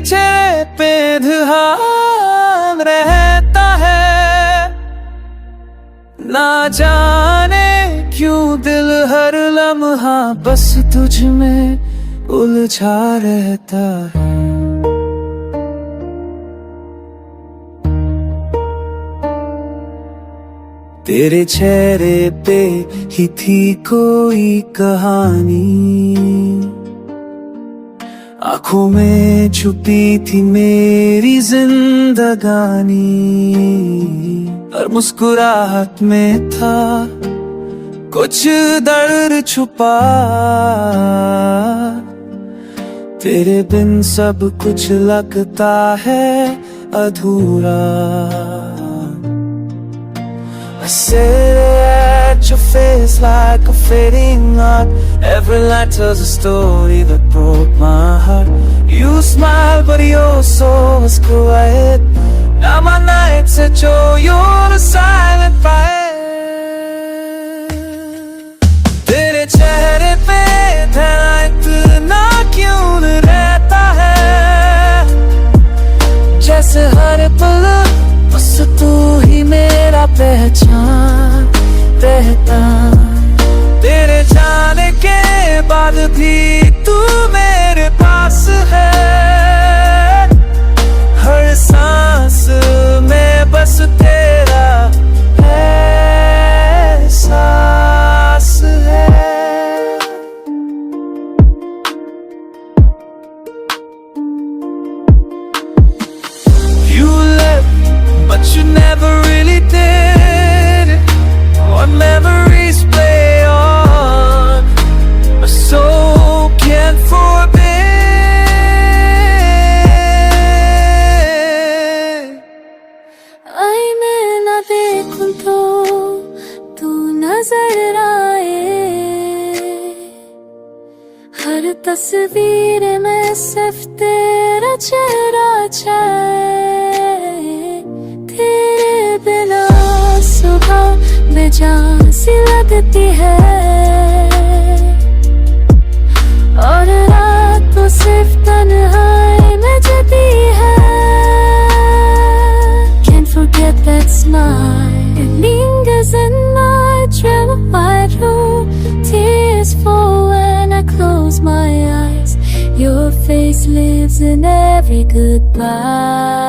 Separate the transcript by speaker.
Speaker 1: चेहरे पे ध्यान रहता है, ना जाने क्यों दिल हर लम्हा बस तुझ में उलझा रहता है। तेरे चेहरे पे ही थी कोई कहानी, आंखों में छुपी थी मेरी जिंदगानी, और मुस्कुराहट में था कुछ दर्द छुपा। तेरे बिन सब कुछ लगता है अधूरा। I sit at your face like a fading art. Every line tells a story that broke my heart. You smile but your soul was quiet. Now my nights at you're the silent fight. तेरे चेहरे पे ध्यान इतना क्यों रहता है, जैसे हर पल बस तू ही मेरा पहचान रहता। तेरे जाने के बाद भी तू मेरे पास है, हर सांस में बस तेरा एहसास है। You left but you never really did. Our memories play on, a soul can't forbid.
Speaker 2: आईने न देखूं तो तू नजर आए, हर तस्वीर में सिर्फ तेरा चेहरा छाए। तेरे बिना सुबह बेजान सी लगती है, और रात तो सिर्फ तन्हाई में जती है। Can't forget that smile, it lingers in my dream of room. Tears fall when I close my eyes, your face lives in every goodbye.